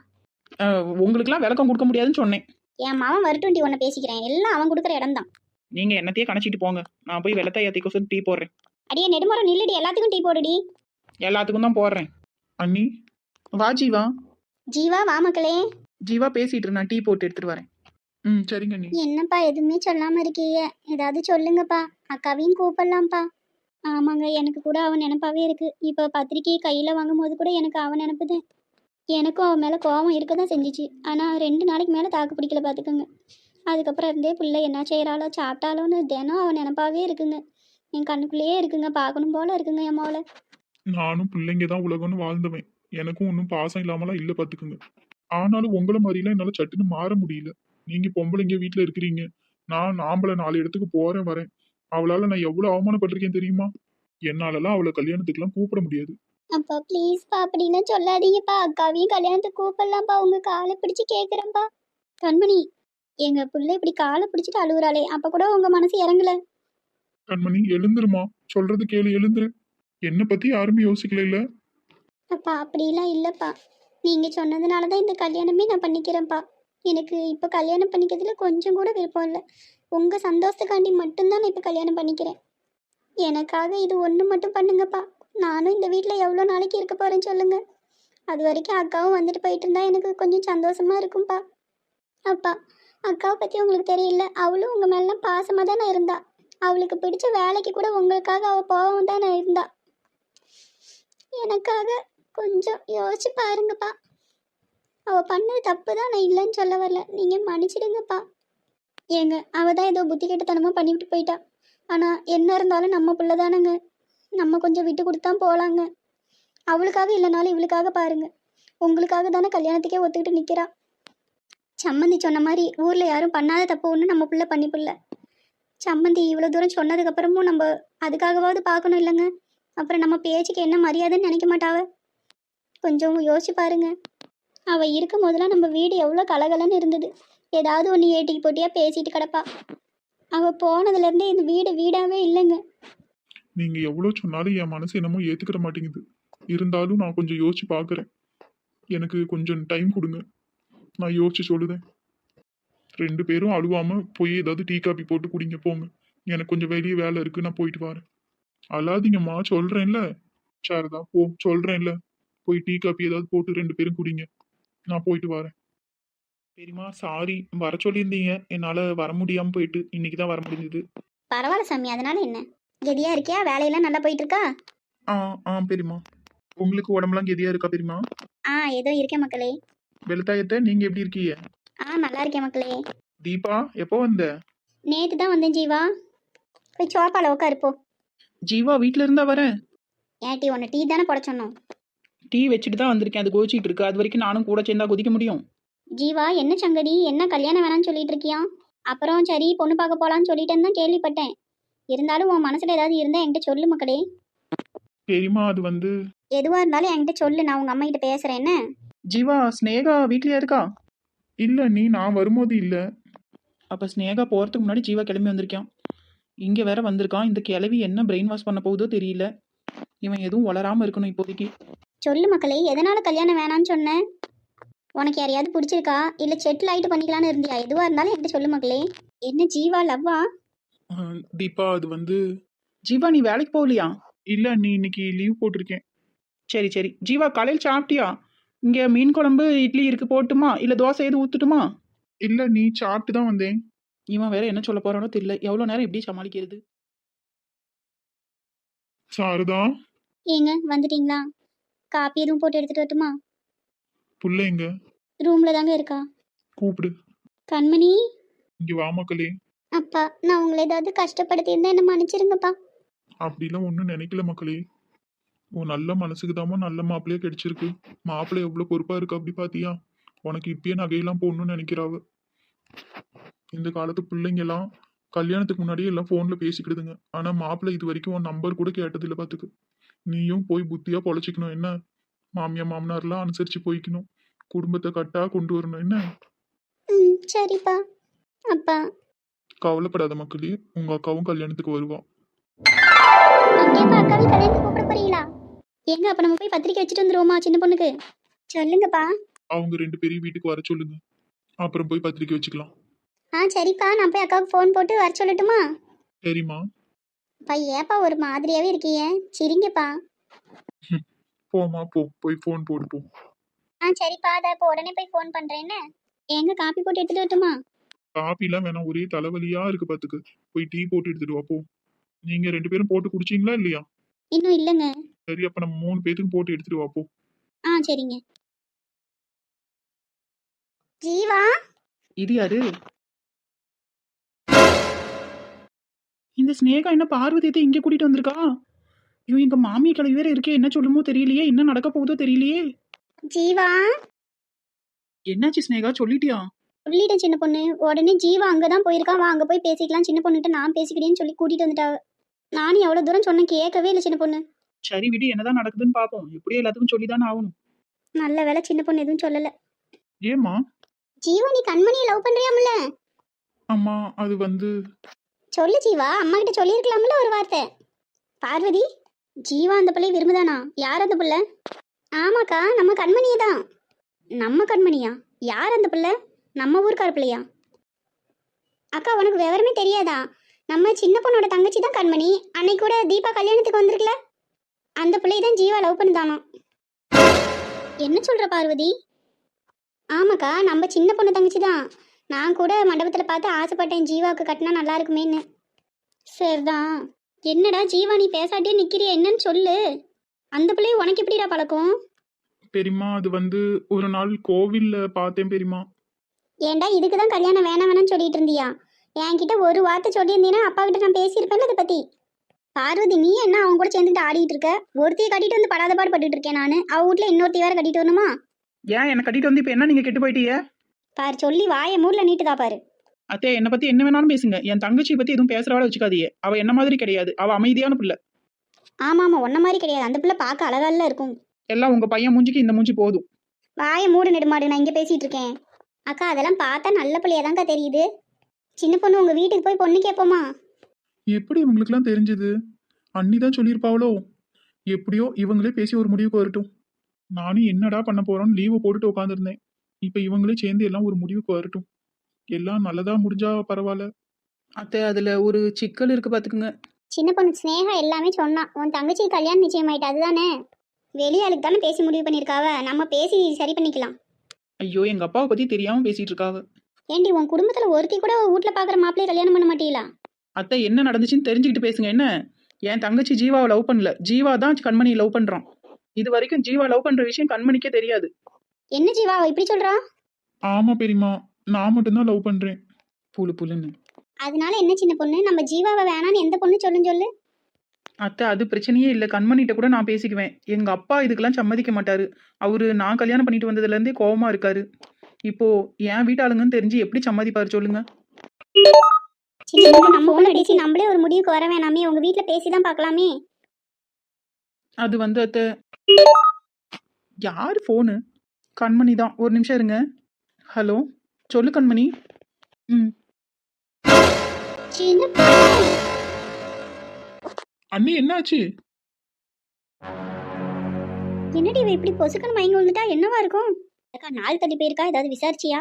உங்களுக்குலாம் விளக்கம் கொடுக்க முடியாதுன்னு சொன்னேன். என் மாமன் வரட்டும்டி, ஒன்று பேசிக்கிறேன். எல்லாம் அவன் கொடுக்குற இடம் தான். நீங்க என்னத்தையே கணச்சிட்டு போங்க. நான் போய் வெள்ளத்தாயத்தைக்கோசம் டீ போடுறேன். அடியே நெடுமரம் நில்லுடி, எல்லாத்துக்கும் டீ போடுடி. எல்லாத்துக்கும் தான் போடுறேன். அண்ணி வா ஜீவா. ஜீவா வா மக்களே. ஜீவா பேசிட்டு நான் டீ போட்டு எடுத்துட்டு வரேன். சரிங்க அண்ணி. என்னப்பா எதுவுமே சொல்லாம இருக்கீங்க? ஏதாவது சொல்லுங்கப்பா. அக்காவையும் கூப்பிடலாம்ப்பா. ஆமாங்க, எனக்கு கூட அவன் நினப்பாவே இருக்கு. இப்போ பத்திரிக்கையை கையில் வாங்கும் போது கூட எனக்கு அவன் நினப்புது. எனக்கும் அவன் மேலே கோபம் இருக்க தான் செஞ்சிச்சு. ஆனால் 2 நாளைக்கு மேலே தாக்கு பிடிக்கல பார்த்துக்கோங்க. அதுக்கப்புறம் இருந்தே பிள்ளை என்ன செய்கிறாளோ சாப்பிட்டாலோன்னு தினம் அவன் நினப்பாவே இருக்குங்க. என் கண்ணுக்குள்ளேயே இருக்குங்க, பார்க்கணும் போல இருக்குங்க என் மோளை. நானும் பிள்ளைங்க தான் உலகம்னு வாழ்ந்தவன். எனக்கும் ஒன்றும் பாசம் இல்லாமலாம் இல்லை பார்த்துக்குங்க. ஆனாலும் உங்களை மாதிரிலாம் என்னால் சட்டுன்னு மாற முடியல. நீங்க பொம்பளைங்க வீட்டில் இருக்கிறீங்க. நான் ஆம்பளை 4 இடத்துக்கு போறேன் வரேன். அவளால நான் எவ்வளவு அவமானப்பட்டிருக்கேன் தெரியுமா? என்னாலலாம் அவளை கல்யாணத்துக்குலாம் கூப்பிட முடியாது. அப்பா ப்ளீஸ்ப்பா, அப்படிலாம் சொல்லாதீங்கப்பா. அக்காவையும் கல்யாணத்துக்கு கூப்பிடலாம்ப்பா. உங்கள் காலை பிடிச்சி கேட்குறேன்ப்பா. கண்மணி, எங்கள் பிள்ளை இப்படி காலை பிடிச்சிட்டு அழுகுறாளே, அப்போ கூட உங்கள் மனசு இறங்கல? கண்மணி எழுந்துருமா, சொல்றது கேளு, எழுந்துரு. என்னை பத்தி யாருமே யோசிக்கல இல்ல. அப்பா அப்படிலாம் இல்லைப்பா. நீங்கள் சொன்னதுனால தான் இந்த கல்யாணமே நான் பண்ணிக்கிறேன்ப்பா. எனக்கு இப்போ கல்யாணம் பண்ணிக்கிறதுல கொஞ்சம் கூட விருப்பம் இல்லை. உங்கள் சந்தோஷத்துக்காண்டி மட்டும்தான் நான் இப்போ கல்யாணம் பண்ணிக்கிறேன். எனக்காக இது ஒன்று மட்டும் பண்ணுங்கப்பா. நானும் இந்த வீட்டில் எவ்வளோ நாளைக்கு இருக்க போகிறேன்னு சொல்லுங்கள். அது வரைக்கும் அக்காவும் வந்துட்டு போயிட்டு இருந்தா எனக்கு கொஞ்சம் சந்தோஷமாக இருக்கும்ப்பா. அப்பா, அக்காவை பற்றி உங்களுக்கு தெரியல, அவளும் உங்கள் மேலாம் பாசமாக தானே இருந்தா. அவளுக்கு பிடிச்ச வேலைக்கு கூட உங்களுக்காக அவள் போகவும் தானே இருந்தா. எனக்காக கொஞ்சம் யோசிச்சு பாருங்கப்பா. அவள் பண்ணது தப்பு தான், நான் இல்லைன்னு சொல்ல வரல. நீங்கள் மன்னிச்சிடுங்கப்பா. ஏங்க, அவள் தான் ஏதோ புத்தி கெட்டத்தனமாக பண்ணிவிட்டு போயிட்டா. ஆனால் என்ன இருந்தாலும் நம்ம பிள்ளை தானேங்க. நம்ம கொஞ்சம் விட்டு கொடுத்தா போகலாங்க. அவளுக்காக இல்லைனாலும் இவளுக்காக பாருங்க. உங்களுக்காக தானே கல்யாணத்துக்கே ஒத்துக்கிட்டு நிற்கிறா. சம்மந்தி சொன்ன மாதிரி ஊரில் யாரும் பண்ணாத தப்பு ஒன்று நம்ம பிள்ளை பண்ணிப்பில்ல. சம்மந்தி இவ்வளோ தூரம் சொன்னதுக்கப்புறமும் நம்ம அதுக்காகவாவது பார்க்கணும் இல்லைங்க. அப்புறம் நம்ம பேச்சுக்கு என்ன மரியாதைன்னு நினைக்க மாட்டாவ. கொஞ்சம் யோசிச்சு பாருங்க. அவள் இருக்கும் போதெல்லாம் நம்ம வீடு எவ்வளோ கலகலன்னு இருந்தது. ஏதாவது ஒன்று ஏட்டிக்கு போட்டியாக பேசிட்டு கிடப்பா. அவள் போனதுலேருந்தே இந்த வீடு வீடாகவே இல்லைங்க. நீங்க எவ்வளவு சொன்னாலும் என் மனசு என்னமோ ஏத்துக்கிற மாட்டேங்குது. இருந்தாலும் நான் கொஞ்சம் யோசிச்சு பார்க்குறேன். எனக்கு கொஞ்சம் டைம் கொடுங்க, நான் யோசிச்சு சொல்லுதேன். 2 பேரும் அழுவாம போய் ஏதாவது டீ காபி போட்டு குடிங்க போங்க. எனக்கு கொஞ்சம் வெளியே வேலை இருக்கு, நான் போயிட்டு வரேன். அழாதீங்கம்மா, சொல்றேன்ல. சாரதா போ, சொல்றேன்ல. போய் டீ காபி ஏதாவது போட்டு 2 பேரும் குடிங்க, நான் போயிட்டு வரேன். பெரியம்மா சாரி, வர சொல்லியிருந்தீங்க, என்னால் வர முடியாமல் போயிட்டு இன்னைக்கு தான் வர முடிஞ்சது. பரவாயில்ல சாமி, அதனால என்ன? கெதியா இருக்கியா? வேலையெல்லாம் நல்லா போயிட்டு இருக்கா? பெரியம்மா. உங்களுக்கு உடம்புலாம் கெதியா இருக்கா பெரியம்மா? ஏதோ இருக்கேன் மக்களே. வெளுத்தாயத்தை நீங்க எப்படி இருக்கீங்க? நல்லா இருக்கேன் மக்களே. தீபா எப்போ வந்த? நேற்று தான் வந்தேன் ஜீவா. போய் சோப்பால உட்காருப்போ. ஜீவா வீட்டில் இருந்தா வரேன். ஏன்டி ஒன்று டீ தானே போட சொன்னோம். டீ வச்சுட்டு தான் வந்திருக்கேன், அது கொதிச்சிட்டு இருக்கு. அது வரைக்கும் நானும் கூட சேர்ந்தா கொதிக்க முடியும்? ஜீவா என்ன சங்கடி, என்ன கல்யாணம் வேணாம்னு சொல்லிட்டு இருக்கியா? அப்புறம் சரி பொண்ணு பார்க்க போகலான்னு சொல்லிட்டேன்னு தான் கேள்விப்பட்டேன். இருந்தாலும் உன் மனசில் ஏதாவது இருந்தால் என்கிட்ட சொல்லு மக்களே. பெரியம்மா அது வந்து எதுவாக இருந்தாலும் என்கிட்ட சொல்லு, நான் உங்கள் அம்மா கிட்ட பேசுகிறேன். என்ன ஜீவா, ஸ்னேகா வீட்லயா இருக்கா? இல்ல, நீ நான் வரும்போது இல்ல. அப்போ ஸ்னேகா போகிறதுக்கு முன்னாடி ஜீவா கிளம்பி வந்திருக்கான். இங்கே வேற வந்திருக்கான். இந்த கிளவி என்ன பிரெயின் வாஷ் பண்ண போகுதோ தெரியல. இவன் எதுவும் வளராமல் இருக்கணும் இப்போதைக்கு. சொல்லு மக்களே, எதனால் கல்யாணம் வேணான்னு சொன்னேன்? உனக்கு யாரையாவது பிடிச்சிருக்கா, இல்லை செட்டில் ஆகிட்டு பண்ணிக்கலான்னு இருந்தியா? எதுவாக இருந்தாலும் என்கிட்ட சொல்லு மக்களே. என்ன ஜீவா லவ்வா? தீபா அது வந்து ஜீவா நீ வேலைக்கு போகலையா? இல்ல, நீ இன்னைக்கு லீவ் போட்டிருக்கேன். சரி சரி. ஜீவா காலையில் சாப்பிட்டியா? இங்கே மீன் குழம்பு இட்லி இருக்கு, போட்டுமா இல்லை தோசை எதுவும் ஊற்றுட்டுமா? இல்ல, நீ சாப்பிட்டு தான் வந்தேன். இவன் வேற என்ன சொல்ல போறானோ தெரியல. எவ்வளோ நேரம் எப்படி சமாளிக்கிறது? சாரதா, ஏங்க வந்துட்டீங்களா? காப்பி எதுவும் போட்டு எடுத்துட்டு வரட்டுமா? புள்ள எங்க? ரூமில் தாங்க இருக்கா. கூப்பிடு. கண்மணி, இங்க வா மக்களே. அப்பா நான் உங்களை ஏதாவது கஷ்டப்படுத்தியிருந்தா என்ன மன்னிச்சிருங்கப்பா. அப்படிலாம் ஒன்றும் நினைக்கல மக்களே. உன் நல்ல மனசுக்கு தாமா நல்ல மாப்பிள்ளையே கிடைச்சிருக்கு. மாப்பிள்ளை எவ்வளோ பொறுப்பா இருக்கு அப்படி பாத்தியா? உனக்கு இப்பயே நகையெல்லாம் போடணும்னு நினைக்கிறாவ. இந்த காலத்து பிள்ளைங்கெல்லாம் கல்யாணத்துக்கு முன்னாடியே எல்லாம் ஃபோனில் பேசிக்கிடுதுங்க. ஆனால் மாப்பிள்ளை இது வரைக்கும் உன் நம்பர் கூட கேட்டதில்லை பார்த்துக்கு. நீயும் போய் புத்தியா பொழைச்சிக்கணும் என்ன? மாமியா மாமனார்லாம் அனுசரித்து போய்க்கணும். குடும்பத்தை கட்டா கொண்டு வரணும் என்ன? சரிப்பா. அப்பா கவலைப்படாத மக்களே, உங்க அக்காவும் கல்யாணத்துக்கு வருவா. அப்படியேப்பா அக்காவை கல்யாணத்துக்கு கூப்பிட போறீங்களா? எங்க அப்ப நம்ம போய் பத்திரிக்கை வச்சுட்டு வந்துருவோமா சின்ன பொண்ணுக்கு? சொல்லுங்கப்பா. அவங்க 2 பேரையும் வீட்டுக்கு வர சொல்லுங்க, அப்புறம் போய் பத்திரிக்கை வச்சுக்கலாம். சரிப்பா, நான் போய் அக்காவுக்கு ஃபோன் போட்டு வர சொல்லட்டுமா? சரிம்மா. அப்பா ஏப்பா ஒரு மாதிரியாவே இருக்கீங்க, சிரிங்கப்பா. போமா போ, போய் ஃபோன் போடு போ. சரிப்பா, அதை இப்போ உடனே போய் ஃபோன் பண்றேன். என்ன எங்க காப்பி போட்டு எடுத்துட்டு வரட்டுமா? காப்பிலாம் வேணாம், ஒரே தலைவலியா இருக்கு பாத்துக்கு. போய் டீ போட்டு எடுத்துட்டு வா போ. நீங்க 2 பேரும் போட்டு குடிச்சீங்களா இல்லையா? இன்னும் இல்லைங்க. சரி, அப்ப நம்ம 3 பேத்துக்கும் போட்டு எடுத்துட்டு வா போ. சரிங்க. ஜீவா, இது யாரு? இந்த ஸ்னேகா என்ன பார்வதியத்தை இங்கே கூட்டிட்டு வந்திருக்கா? ஐயோ, எங்க மாமியை கிளவி வேற இருக்கே, என்ன சொல்லுமோ தெரியலையே, என்ன நடக்க போகுதோ தெரியலையே. ஜீவா. என்னாச்சு ஸ்னேகா, சொல்லிட்டியா? சொல்லிட்டேன் சின்ன பொண்ணு. உடனே ஜீவா அங்கதான் போயிருக்கான், வா அங்க போய் பேசிக்கலாம் சின்ன பொண்ணுகிட்ட, நான் பேசிக்கிறேன்னு சொல்லி கூட்டிட்டு வந்துட்டாங்க. நானும் எவ்வளவு தூரம் சொன்னேன், கேட்கவே இல்லை சின்ன பொண்ணு. சரி விடு, என்னதான் நடக்குதுன்னு பாப்போம். எப்படியே எல்லாத்துக்கும் சொல்லிதானே ஆகணும். நல்ல வேலை சின்ன பொண்ணு எதுவும் சொல்லல. ஏமா? ஜீவா நீ கண்மணியை லவ் பண்றியாம்ல? அம்மா அது வந்து சொல்லு ஜீவா, அம்மா கிட்ட சொல்லியிருக்கலாம்ல ஒரு வார்த்தை. பார்வதி, ஜீவா அந்த பிள்ளையை விரும்புதானா? யார் அந்த பிள்ளை? ஆமாக்கா, நம்ம கண்மணியே தான். நம்ம கண்மணியா? யார் அந்த பிள்ளை? நம்ம ஊருக்கார பிள்ளையா? அக்கா உனக்கு விவரமே தெரியாதா? நம்ம சின்ன பொண்ணோட தங்கச்சி தான் கண்மணி. அன்னைக்கு கூட தீபா கல்யாணத்துக்கு வந்திருக்கல, அந்த பிள்ளையை தான் ஜீவா லவ் பண்ணுதானா? என்ன சொல்ற பார்வதி? ஆமாக்கா, நம்ம சின்ன பொண்ணு தங்கச்சி தான். நான் கூட மண்டபத்தில் பார்த்து ஆசைப்பட்டேன், ஜீவாவுக்கு கட்டினா நல்லா இருக்குமேன்னு. சரிதான். என்னடா ஜீவா நீ பேசாட்டியே நிற்கிறிய, என்னன்னு சொல்லு. அந்த பிள்ளைய உனக்கு எப்படிடா பழக்கம்? பெரியம்மா அது வந்து ஒரு நாள் கோவில்ல பார்த்தேன் பெரியம்மா. ஏன்டா இதுக்கு தான் கல்யாணம் வேணாம் வேணாம்னு சொல்லிட்டு இருந்தியா? என்கிட்ட ஒரு வார்த்தை சொல்லியிருந்தீங்கன்னா அப்பா கிட்ட நான் பேசியிருப்பேன்ல இதை பற்றி. பார்வதி நீ என்ன அவங்க கூட சேர்ந்துட்டு ஆடிட்டு இருக்க? ஒருத்தையை கட்டிட்டு வந்து படாத பாடு பட்டுட்டு இருக்கேன் நான். அவ வீட்ல இன்னொருத்தி வேற கட்டிட்டு வரணுமா? ஏன் என்னை கட்டிட்டு வந்து இப்போ என்ன நீங்கள் கெட்டு போயிட்டீங்க? பாரு சொல்லி வாயை மூடில் நீட்டுதா பாரு. அத்தே என்னை பற்றி என்ன வேணாலும் பேசுங்க, என் தங்கச்சியை பற்றி எதுவும் பேசுகிறவாட வச்சுக்காதீங்க. அவள் என்ன மாதிரி கிடையாது, அவள் அமைதியான பிள்ளை. ஆமாம் ஒன்ன மாதிரி கிடையாது, அந்த பிள்ளை பார்க்க அழகால இருக்கும். எல்லாம் உங்கள் பையன் மூஞ்சிக்கு இந்த மூஞ்சி போதும். வாயை மூடு நெடுமாடு, நான் இங்கே பேசிட்டு இருக்கேன். அக்கா அதெல்லாம் பார்த்தா நல்ல பிள்ளையாதான்க்கா தெரியுது. சின்ன பொண்ணு உங்கள் வீட்டுக்கு போய் பொண்ணு கேட்போமா? எப்படி இவங்களுக்குலாம் தெரிஞ்சது? அண்ணி தான் சொல்லியிருப்பாவளோ? எப்படியோ இவங்களே பேசி ஒரு முடிவுக்கு வரட்டும். நானும் என்னடா பண்ண போறோம்னு லீவு போட்டுட்டு உட்காந்துருந்தேன். இப்போ இவங்களே சேர்ந்து எல்லாம் ஒரு முடிவுக்கு வரட்டும். எல்லாம் நல்லதா முடிஞ்சா பரவாயில்ல. அத்தை அதில் ஒரு சிக்கல் இருக்குது பார்த்துக்குங்க. சின்ன பொண்ணு ஸ்னேகா எல்லாமே சொன்னான். உன் தங்கச்சி கல்யாணம் நிச்சயமாயிட்டு அதுதானே? வெளியாளுக்கு தானே பேசி முடிவு பண்ணியிருக்காவ, நம்ம பேசி சரி பண்ணிக்கலாம். ஐயோ எங்கள் அப்பாவை பற்றி தெரியாமல் பேசிகிட்டு இருக்காவ. ஏண்டி உன் குடும்பத்தில் ஒருத்தி கூட வீட்டில் பார்க்குற மாப்பிள்ளையை கல்யாணம் பண்ண மாட்டீங்களா? அத்தை என்ன நடந்துச்சுன்னு தெரிஞ்சுக்கிட்டு பேசுங்க. என்ன என் தங்கச்சி ஜீவாவை லவ் பண்ணல, ஜீவா தான் கண்மணியை லவ் பண்ணுறான். இது வரைக்கும் ஜீவா லவ் பண்ணுற விஷயம் கண்மணிக்கே தெரியாது. என்ன ஜீவா அவ இப்படி சொல்கிறா? ஆமா பெரியம்மா, நான் மட்டும்தான் லவ் பண்றேன். புழு புழுன்னு. அதனால என்ன சின்ன பொண்ணு, நம்ம ஜீவாவை வேணான்னு எந்த பொண்ணு சொல்லு. அத்தை அது பிரச்சனையே இல்லை, கண்மணிகிட்ட கூட நான் பேசிக்குவேன். எங்கள் அப்பா இதுக்கெல்லாம் சம்மதிக்க மாட்டாரு. அவரு நான் கல்யாணம் பண்ணிட்டு வந்ததுலேருந்தே கோவமா இருக்காரு. இப்போ என் வீட்டாளுங்கன்னு தெரிஞ்சு எப்படி சம்மதிப்பாரு சொல்லுங்க? சின்ன பொண்ணு நம்ம ஃபோன் அடிச்சு நம்மளே ஒரு முடிவுக்கு வர வேணாமே? உங்க வீட்டில் பேசி தான் பார்க்கலாமே. அது வந்து அத்தை யார் ஃபோனு? கண்மணி தான், ஒரு நிமிஷம் இருங்க. ஹலோ சொல்லு கண்மணி. ம் சின்ன பொண்ணு, அண்ணி என்னாச்சு? என்னடி இவ இப்படி பொசுக்கன்னு மயங்கி விழுந்துட்டா? என்னவா இருக்கும்? அக்கா நாள் தள்ளி போயிருக்கா, ஏதாவது விசாரிச்சியா?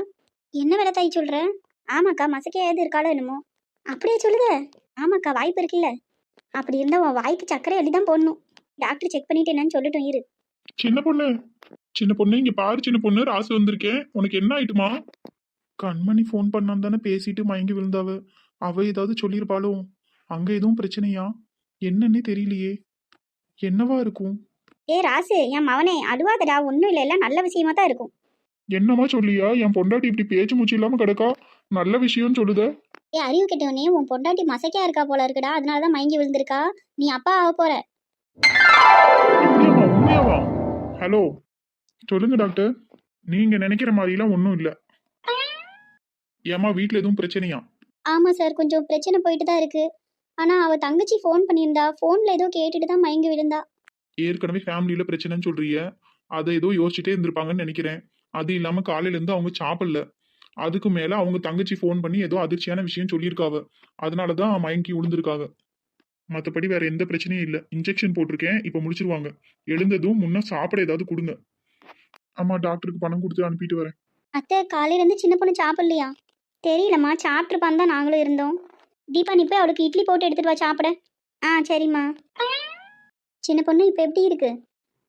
என்ன வேலை தாய் சொல்ற? ஆமாக்கா மசக்கையாவது இருக்காளோ என்னமோ. அப்படியே சொல்லுத? ஆமாக்கா வாய்ப்பு இருக்குல்ல. அப்படி இருந்தா உன் வாய்க்கு சக்கரை அள்ளி தான் போடணும். டாக்டர் செக் பண்ணிட்டு என்னன்னு சொல்லட்டும் இரு. சின்ன பொண்ணு, சின்ன பொண்ணு இங்க பாரு. சின்ன பொண்ணு ராசு வந்திருக்கேன். உனக்கு என்ன ஆயிட்டுமா? கண்மணி ஃபோன் பண்ணான்னு தானே பேசிட்டு மயங்கி விழுந்தாவ. அவ ஏதாவது சொல்லியிருப்பாளோ? அங்க எதுவும் பிரச்சனையா? என்னன்னே தெரியலையே. என்னவா இருக்கும்? ஏ ராசு, என் மவனே அழுவாதடா, ஒன்றும் இல்லை, எல்லாம் நல்ல விஷயமா தான் இருக்கும். என்னமா சொல்லியா? என் பொண்டாட்டி இப்படி பேச்சு மூச்சு இல்லாம கிடக்கா. நல்ல விஷயம்னு சொல்லுத. ஏ அறிவு கெட்டவனே, உன் பொண்டாட்டி மசக்கையா இருக்கா போல இருக்குடா, அதனால தான் மயங்கி விழுந்திருக்கா. நீ அப்பா ஆக போற. அப்படியாம்மா? உண்மையாவா? ஹலோ சொல்லுங்க டாக்டர். நீங்க நினைக்கிற மாதிரிலாம் ஒன்றும் இல்லை. ஏமா வீட்டில் எதுவும் பிரச்சனையா? ஆமாம் சார், கொஞ்சம் பிரச்சனை போயிட்டு தான் இருக்கு. ஆனால் அவள் தங்கச்சி ஃபோன் பண்ணியிருந்தா, ஃபோனில் ஏதோ கேட்டுட்டு தான் மயங்கி விழுந்தா. ஏற்கனவே ஃபேமிலியில பிரச்சனைன்னு சொல்றீங்க. அதை ஏதோ யோசிச்சுட்டே இருந்திருப்பாங்கன்னு நினைக்கிறேன். அது இல்லாம காலையில இருந்து அவங்க சாப்பிடல. அதுக்கு மேல அவங்க தங்கச்சி ஃபோன் பண்ணி ஏதோ அதிர்ச்சியான விஷயம் சொல்லியிருக்காவ. அதனாலதான் மயங்கி விழுந்திருக்காங்க. மற்றபடி வேற எந்த பிரச்சனையும் இல்லை. இன்ஜெக்ஷன் போட்டிருக்கேன், இப்போ முடிச்சிருவாங்க. எழுந்ததும் முன்ன சாப்பிட ஏதாவது கொடுங்க. ஆமா டாக்டருக்கு பணம் கொடுத்து அனுப்பிட்டு வரேன். அத்தை காலையிலேருந்து சின்ன பொண்ணு சாப்பிடலையா? தெரியலம்மா, சாப்பிட்ருப்பான்னு தான் நாங்களும் இருந்தோம். தீபா நீ போய் அவளுக்கு இட்லி போட்டு எடுத்துட்டு வா சாப்பிட. ஆ சரிம்மா. சின்ன பொண்ணு இப்போ எப்படி இருக்கு?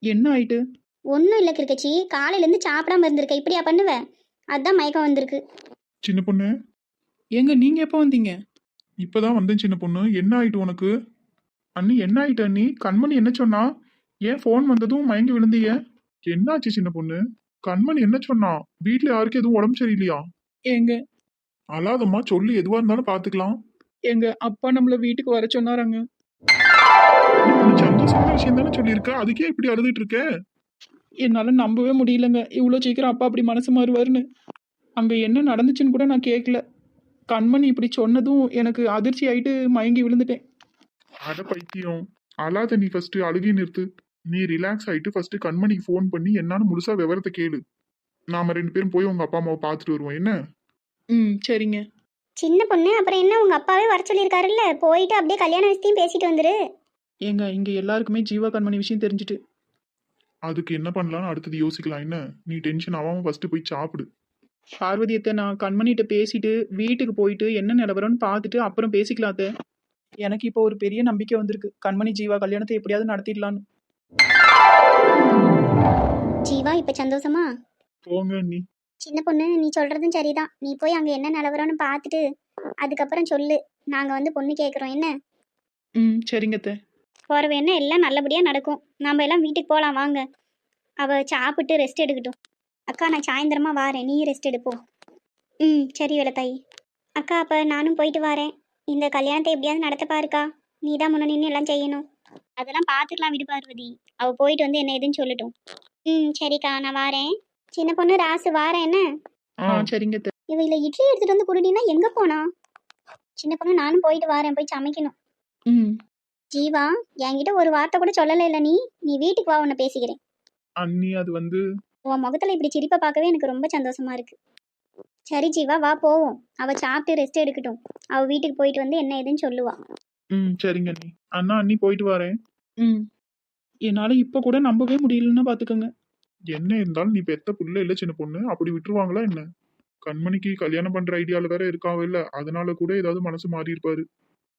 என்ன ஆயிட்டு? ஒன்றும் இல்லை கிருக்கச்சி, காலையிலேருந்து சாப்பிடாம இருந்திருக்க, இப்படியா பண்ணுவேன்? அதுதான் மயக்கம் வந்திருக்கு. சின்ன பொண்ணு, ஏங்க நீங்க எப்போ வந்தீங்க? இப்பதான் வந்தேன். சின்ன பொண்ணு என்ன ஆயிட்டு உனக்கு? அண்ணி என்ன ஆயிட்டு அண்ணி? கண்மணி என்ன சொன்னா? ஏன் ஃபோன் வந்ததும் மயங்கி விழுந்தீங்க? என்னாச்சு சின்ன பொண்ணு? கண்மணி என்ன சொன்னா? வீட்ல யாருக்கு எதுவும் உடம்பு சரியில்லையா? எங்க அழாதம்மா, சொல்லு, எதுவா இருந்தாலும் பாத்துக்கலாம். எங்க அப்பா நம்மள வீட்டுக்கு வர சொன்னாராங்க. உனக்கு சந்தோஷமான விஷயம் தானே சொல்லியிருக்க, அதுக்கே இப்படி அழுதுட்டு இருக்க? என்னால நம்பவே முடியலங்க, இவ்வளோ சீக்கிரம் அப்பா அப்படி மனசு மாறுவாருன்னு. அங்க என்ன நடந்துச்சுன்னு கூட நான் கேட்கல. கண்மணி இப்படி சொன்னதும் எனக்கு அதிர்ச்சி ஆயிட்டு மயங்கி விழுந்துட்டேன். அட பைத்தியம், அழாத. நீ ஃபர்ஸ்ட் அழுகி நிறுத்து. நீ ரிலாக்ஸ் ஆயிட்டு ஃபர்ஸ்ட் கண்மணிக்கு ஃபோன் பண்ணி என்னன்னு முழுசா விவரத்தை கேளு. நாம 2 பேரும் போய் உங்க அப்பா அம்மாவை பார்த்துட்டு வருவோம். என்ன? சரிங்க. சின்ன பொண்ணு அப்புறம் என்ன, உங்கள் அப்பாவே வர சொல்லியிருக்காருல்ல, போயிட்டு அப்படியே கல்யாண விஷயத்தையும் பேசிட்டு வந்துரு. ஏங்க இங்க எல்லாருக்குமே ஜீவா கண்மணி விஷயம் தெரிஞ்சுட்டு. அதுக்கு என்ன பண்ணலாம்னு அடுத்தது யோசிக்கலாம். என்ன நீ டென்ஷன் ஆகாம ஃபர்ஸ்ட் போய் சாப்பிடு. பார்வதியத்தை நான் கண்மணிகிட்ட பேசிட்டு வீட்டுக்கு போயிட்டு என்ன நிலவரம்னு பார்த்துட்டு அப்புறம் பேசிக்கலாம் அத்தை. எனக்கு இப்போ ஒரு பெரிய நம்பிக்கை வந்திருக்கு, கண்மணி ஜீவா கல்யாணத்தை எப்படியாவது நடத்திடலான்னு. ஜீவா இப்போ சந்தோஷமா? போங்க நீ. சின்ன பொண்ணு நீ சொல்கிறதும் சரிதான். நீ போய் அங்கே என்ன நிலவரம்னு பார்த்துட்டு அதுக்கப்புறம் சொல்லு. நாங்கள் வந்து பொண்ணு கேட்குறோம். என்ன? சரிங்க அத்தை. போகிற வேணா எல்லாம் நல்லபடியாக நடக்கும். நம்ம எல்லாம் வீட்டுக்கு போகலாம் வாங்க. அவள் சாப்பிட்டு ரெஸ்ட் எடுக்கட்டும். அக்கா நான் சாயந்தரமா வாரேன், நீ ரெஸ்ட் எடுப்போம். சரி வேலை தாய். அக்கா அப்போ நானும் போயிட்டு வரேன். இந்த கல்யாணத்தை எப்படியாவது நடத்த பாருக்கா. நீ தான் முன்ன நின்று எல்லாம் செய்யணும். அதெல்லாம் பார்த்துக்கலாம் விடு பார்வதி. அவ போயிட்டு வந்து என்ன ஏதுன்னு சொல்லட்டும். சரிக்கா நான் வாரேன். சின்ன பொண்ணு ராசு வாரேன் என்ன? சரிங்க அத்தை. இவள இட்லி எடுத்துட்டு வந்து குடுடினா எங்க போனா? சின்ன பொண்ணு நானும் போயிட்டு வாரேன், போய் சமைக்கணும். ம் ஜீவா என்கிட்ட ஒரு வார்த்தை கூட சொல்லல இல்ல நீ வீட்டுக்கு வா, உன்னை பேசிக்கிறேன். அண்ணி அது வந்து உன் முகத்துல இப்படி சிரிப்பை பார்க்கவே எனக்கு ரொம்ப சந்தோஷமா இருக்கு. சரி ஜீவா வா போவோம். அவ சாப்பிட்டு ரெஸ்ட் எடுக்கட்டும். அவ வீட்டுக்கு போயிட்டு வந்து என்ன ஏதுன்னு சொல்லுவா. சரிங்க அண்ணி. அண்ணா அண்ணி போயிட்டு வரேன். ம் என்னால இப்ப கூட நம்பவே முடியலன்னா பாத்துக்கோங்க. என்ன இருந்தாலும் நீ பெத்த புள்ள இல்ல சின்ன பொண்ணு, அப்படி விட்டுருவாங்களா என்ன? கண்மணிக்கு கல்யாணம் பண்ற ஐடியால வேற இருக்காவ இல்ல, அதனால கூட ஏதாவது மனசு மாறி இருப்பாரு.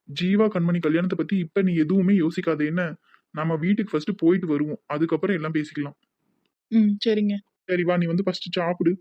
ஜீவா கண்மணி கல்யாணத்தை பத்தி இப்ப நீ எதுவுமே யோசிக்காத என்ன? நம்ம வீட்டுக்கு ஃபர்ஸ்ட் போயிட்டு வருவோம், அதுக்கப்புறம் எல்லாம் பேசிக்கலாம். சரிங்க. சரி வா, நீ வந்து ஃபர்ஸ்ட் சாப்பிடு.